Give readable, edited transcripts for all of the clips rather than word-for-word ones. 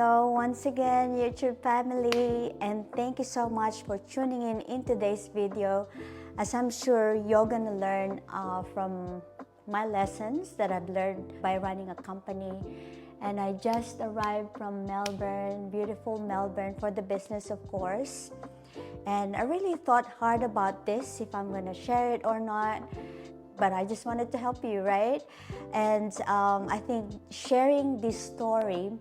Hello once again, YouTube family, and thank you so much for tuning in today's video, as I'm sure you're gonna learn from my lessons that I've learned by running a company. And I just arrived from Melbourne, beautiful Melbourne, for the business, of course. And I really thought hard about this, if I'm gonna share it or not, but I just wanted to help you, right? And I think sharing this story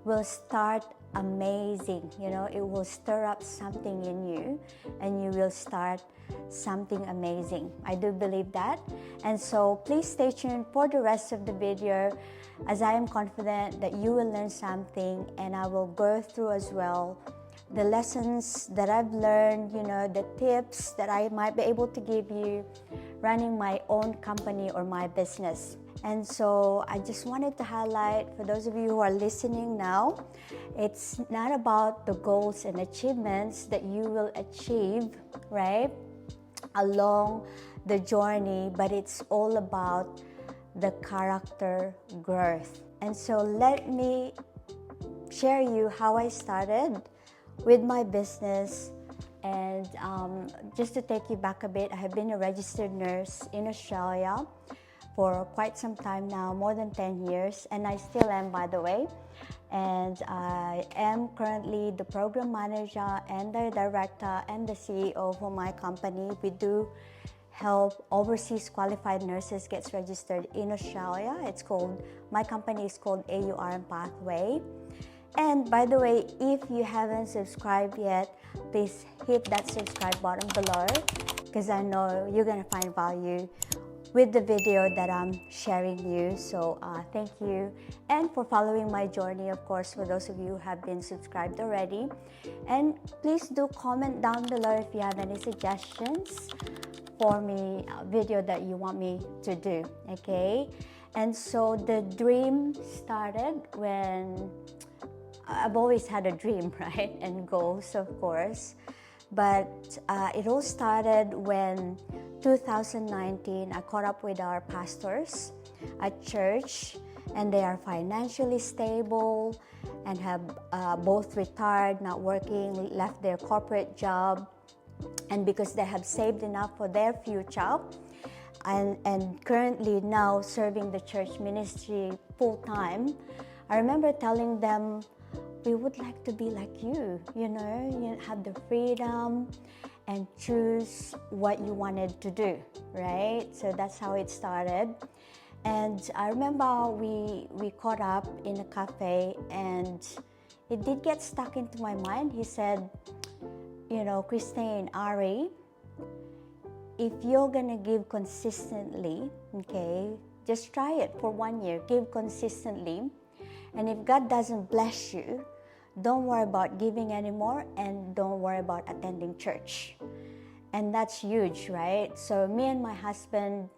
will start amazing. It will stir up something in you, and you will start something amazing. I do believe that. And so please stay tuned for the rest of the video, as I am confident that you will learn something, and I will go through as well the lessons that I've learned, the tips that I might be able to give you running my own company or my business. And so I just wanted to highlight, for those of you who are listening now, it's not about the goals and achievements that you will achieve, right, along the journey, but it's all about the character growth. And so let me share you how I started with my business. And just to take you back a bit, I have been a registered nurse in Australia for quite some time now, more than 10 years, and I still am, by the way. And I am currently the program manager and the director and the CEO for my company. We do help overseas qualified nurses get registered in Australia. My company is called AUR Pathway. And by the way, if you haven't subscribed yet, please hit that subscribe button below, because I know you're gonna find value with the video that I'm sharing you. So thank you, and for following my journey, of course, for those of you who have been subscribed already. And please do comment down below if you have any suggestions for me, a video that you want me to do, okay? And so the dream started when I've always had a dream, right? And goals, of course. But it all started when 2019, I caught up with our pastors at church, and they are financially stable and have both retired, not working, left their corporate job, and because they have saved enough for their future, and currently now serving the church ministry full time. I remember telling them, we would like to be like you, you have the freedom and choose what you wanted to do, right? So that's how it started. And I remember we caught up in a cafe, and it did get stuck into my mind. He said, Christine, Ari, if you're gonna give consistently, okay, just try it for 1 year, give consistently. And if God doesn't bless you, don't worry about giving anymore, and don't worry about attending church. And that's huge, right? So me and my husband,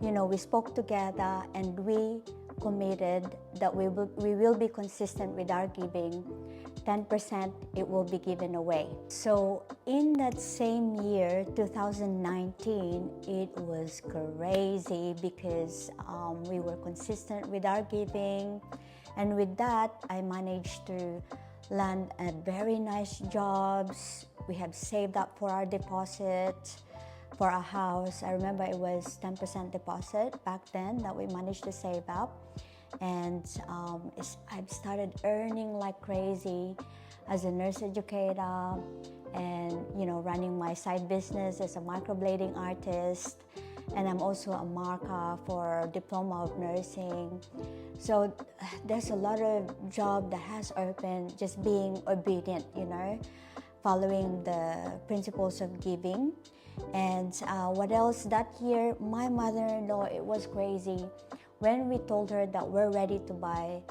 we spoke together, and we committed that we will be consistent with our giving. 10% it will be given away. So in that same year, 2019, it was crazy because we were consistent with our giving. And with that, I managed to land a very nice jobs. We have saved up for our deposit for a house. I remember it was 10% deposit back then that we managed to save up. And I've started earning like crazy as a nurse educator, and running my side business as a microblading artist. And I'm also a marker for Diploma of Nursing. So there's a lot of job that has opened, just being obedient, following the principles of giving. And what else? That year, my mother-in-law, it was crazy. When we told her that we're ready to buy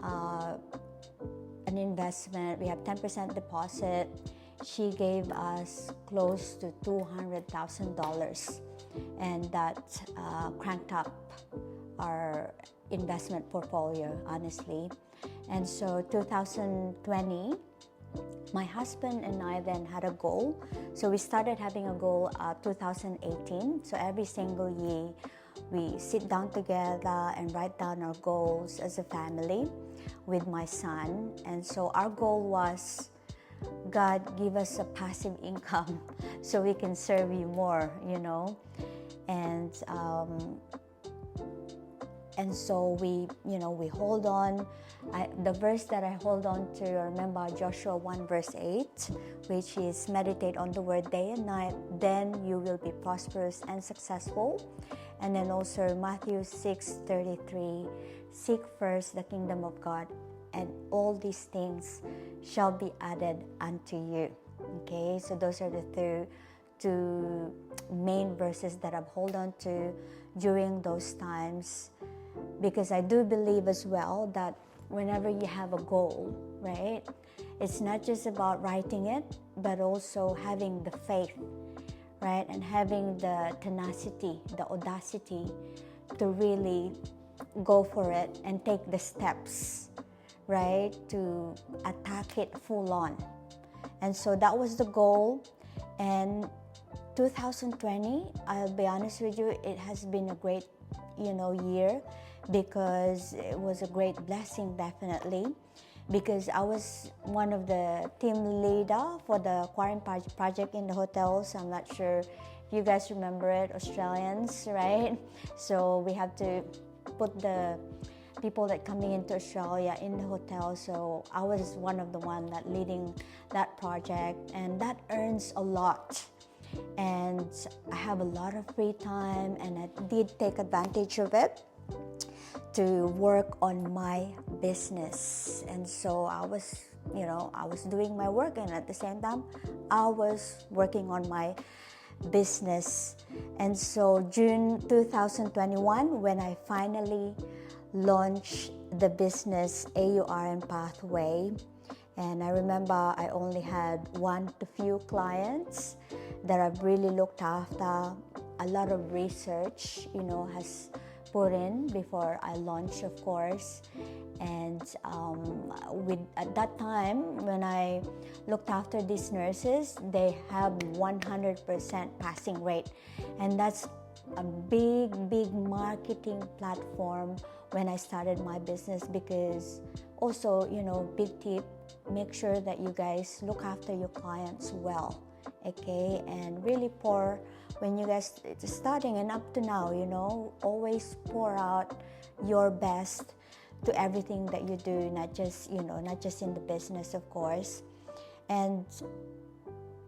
an investment, we have 10% deposit, she gave us close to $200,000. And that cranked up our investment portfolio, honestly. And so 2020, my husband and I then had a goal. So we started having a goal 2018. So every single year we sit down together and write down our goals as a family with my son. And so our goal was, God, give us a passive income so we can serve you more, and so we hold on. The verse that I hold on to, remember Joshua 1 verse 8, which is meditate on the word day and night, then you will be prosperous and successful. And then also Matthew 6:33, seek first the kingdom of God, and all these things shall be added unto you. Okay, so those are the two main verses that I've hold on to during those times, because I do believe as well that whenever you have a goal, right, it's not just about writing it, but also having the faith, right, and having the tenacity, the audacity to really go for it and take the steps, right, to attack it full on. And so that was the goal. And 2020, I'll be honest with you, it has been a great year, because it was a great blessing, definitely, because I was one of the team leader for the aquarium project in the hotels. I'm not sure if you guys remember it, Australians, right? So we have to put the people that coming into Australia in the hotel. So I was one of the one that leading that project, and that earns a lot. And I have a lot of free time, and I did take advantage of it to work on my business. And so I was doing my work, and at the same time I was working on my business. And so June 2021, when I finally launched the business AUR and Pathway, and I remember I only had one to few clients that I've really looked after. A lot of research, has put in before I launch, of course. And at that time, when I looked after these nurses, they have 100% passing rate, and that's a big marketing platform when I started my business. Because also, big tip, make sure that you guys look after your clients well, okay, and really pour when you guys starting and up to now, always pour out your best to everything that you do, not just in the business, of course.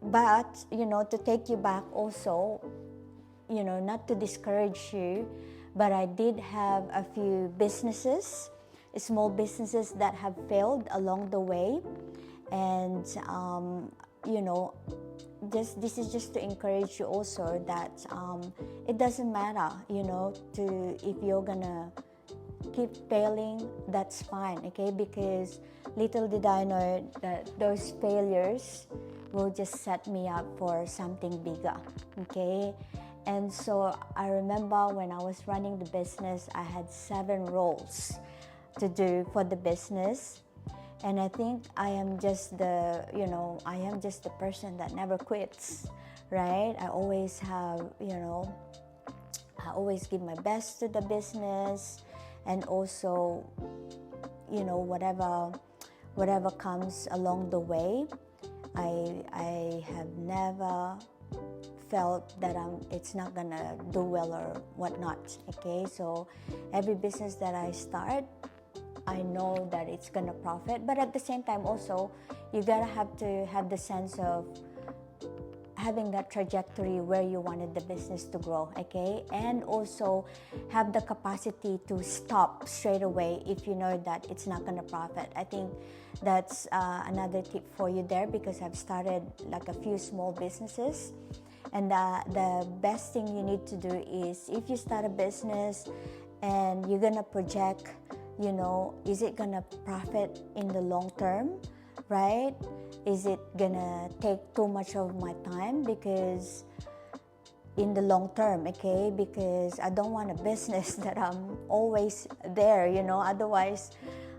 But to take you back also, not to discourage you, but I did have a few businesses, small businesses that have failed along the way. And this is just to encourage you also that it doesn't matter, if you're gonna keep failing, that's fine, okay? Because little did I know that those failures will just set me up for something bigger, okay? And so I remember when I was running the business, I had 7 roles to do for the business. And I think I am just the person that never quits, right? I always have, I always give my best to the business, and also, whatever comes along the way, I have never felt that it's not gonna do well or whatnot, okay? So every business that I start, I know that it's gonna profit, but at the same time also, you gotta have to have the sense of having that trajectory where you wanted the business to grow, okay? And also have the capacity to stop straight away if you know that it's not gonna profit. I think that's another tip for you there, because I've started like a few small businesses. And the best thing you need to do is, if you start a business and you're gonna project, is it gonna profit in the long term, right? Is it gonna take too much of my time? Because in the long term, okay, because I don't want a business that I'm always there, otherwise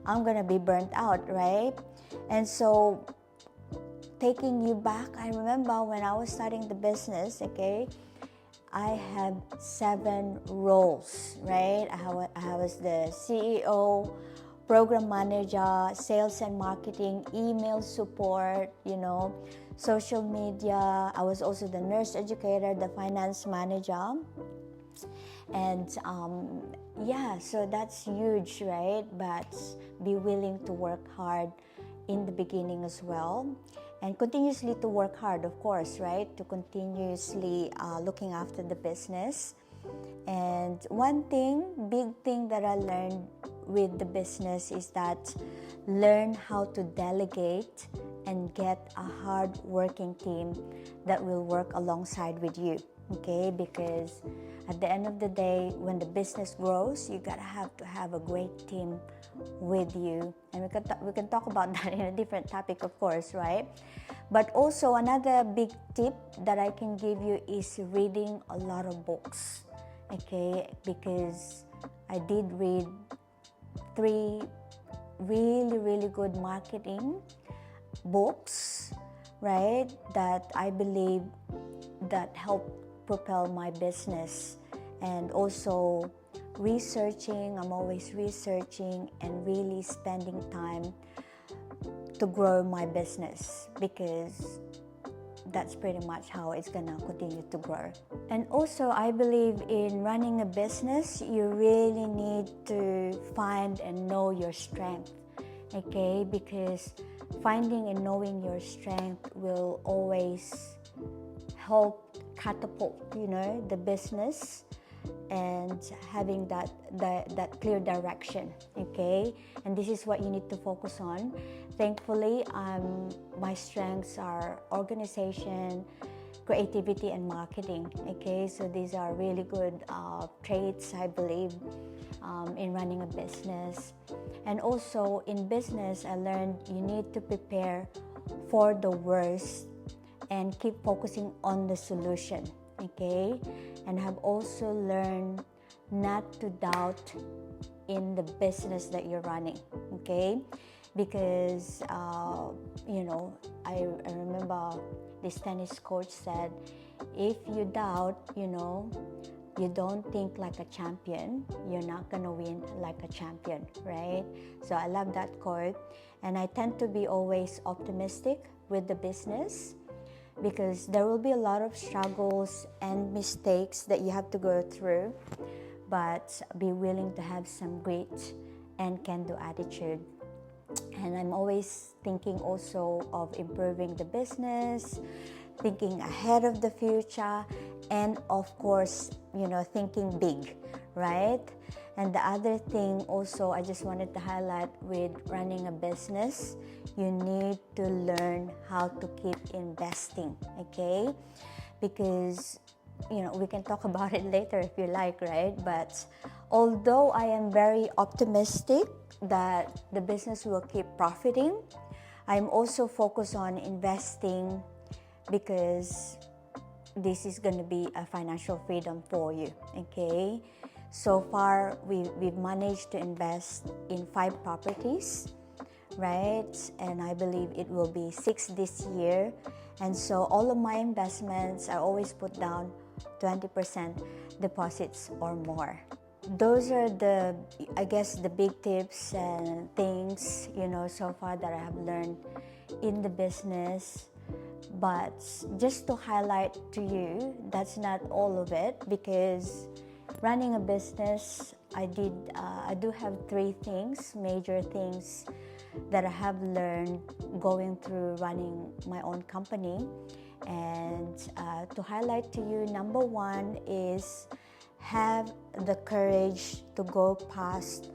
I'm gonna be burnt out, right? And so taking you back, I remember when I was starting the business, okay, I have 7 roles, right? I was the CEO, program manager, sales and marketing, email support, social media. I was also the nurse educator, the finance manager. And so that's huge, right? But be willing to work hard in the beginning as well, and continuously to work hard, of course, right? To continuously looking after the business. And one big thing that I learned with the business is that learn how to delegate and get a hard-working team that will work alongside with you, okay? Because at the end of the day, when the business grows, you gotta have to have a great team with you. And we can talk about that in a different topic, of course, right? But also another big tip that I can give you is reading a lot of books, okay? Because I did read 3 really, really good marketing books, right? That I believe that helped propel my business. And also I'm always researching and really spending time to grow my business, because that's pretty much how it's gonna continue to grow. And also, I believe in running a business, you really need to find and know your strength, okay? Because finding and knowing your strength will always help catapult, the business, and having that clear direction, okay? And this is what you need to focus on. Thankfully, my strengths are organization, creativity, and marketing, okay? So these are really good traits, I believe, in running a business. And also in business, I learned you need to prepare for the worst and keep focusing on the solution, okay? And have also learned not to doubt in the business that you're running, okay? Because I remember this tennis coach said, if you doubt, you don't think like a champion, you're not gonna win like a champion, right? So I love that quote. And I tend to be always optimistic with the business, because there will be a lot of struggles and mistakes that you have to go through, but be willing to have some grit and can-do attitude. And I'm always thinking also of improving the business, thinking ahead of the future, and of course, thinking big, right? And the other thing also I just wanted to highlight with running a business, you need to learn how to keep investing, okay? Because, we can talk about it later if you like, right? But although I am very optimistic that the business will keep profiting, I'm also focused on investing, because this is going to be a financial freedom for you, okay? So far, we've managed to invest in 5 properties, right? And I believe it will be 6 this year. And so all of my investments, I always put down 20% deposits or more. Those are the big tips and things, so far that I have learned in the business. But just to highlight to you, that's not all of it, because running a business, I do have 3 major things that I have learned going through running my own company. And to highlight to you, number 1 is have the courage to go past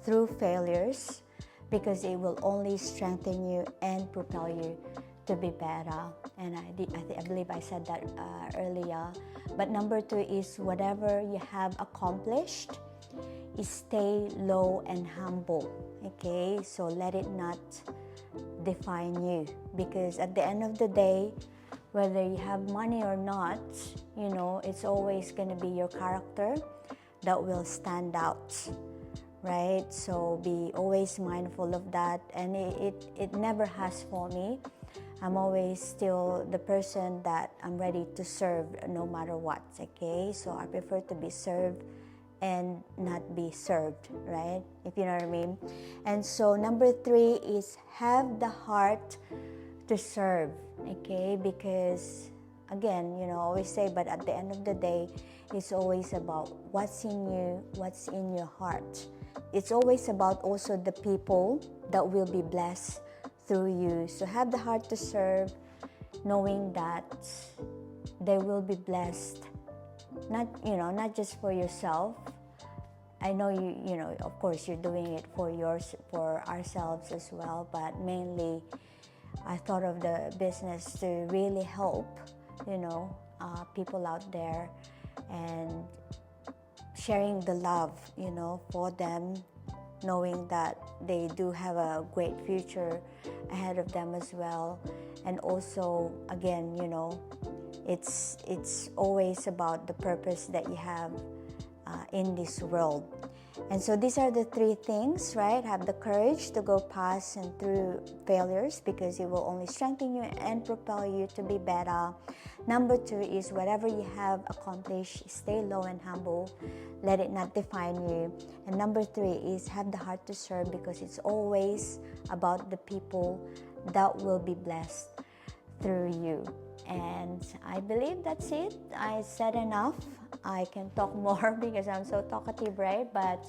through failures, because it will only strengthen you and propel you to be better. And I believe I said that earlier. But number 2 is whatever you have accomplished, is stay low and humble, okay? So let it not define you, because at the end of the day, whether you have money or not, it's always going to be your character that will stand out, right? So be always mindful of that. And it never has for me. I'm always still the person that I'm ready to serve no matter what, okay? So I prefer to be served and not be served, right? If you know what I mean. And so number 3 is have the heart to serve, okay? Because again, I always say, but at the end of the day, it's always about what's in you, what's in your heart. It's always about also the people that will be blessed through you. So have the heart to serve, knowing that they will be blessed. Not just for yourself. I know of course you're doing it for ourselves as well, but mainly I thought of the business to really help, people out there, and sharing the love, for them, knowing that they do have a great future ahead of them as well. And also, again, it's always about the purpose that you have in this world. And so these are the 3 things, right? Have the courage to go past and through failures, because it will only strengthen you and propel you to be better. Number 2 is whatever you have accomplished, stay low and humble. Let it not define you. And number 3 is have the heart to serve, because it's always about the people that will be blessed through you. And I believe that's it. I said enough. I can talk more because I'm so talkative, right? But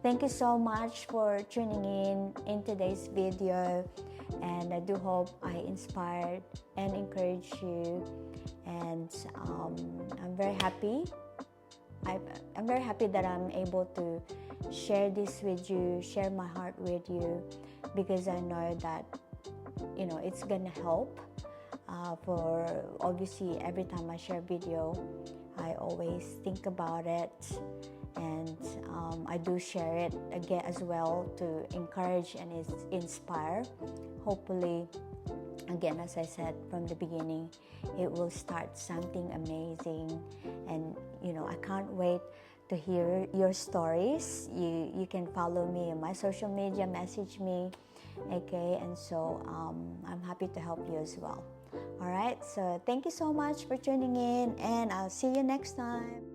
thank you so much for tuning in today's video, and I do hope I inspired and encouraged you. And I'm very happy. I'm very happy that I'm able to share this with you, share my heart with you, because I know that it's gonna help. For obviously every time I share video, I always think about it, and I do share it again as well to encourage and inspire. Hopefully, again, as I said from the beginning, it will start something amazing. And I can't wait to hear your stories. You can follow me on my social media, message me, okay? And so I'm happy to help you as well. All right, so thank you so much for tuning in, and I'll see you next time.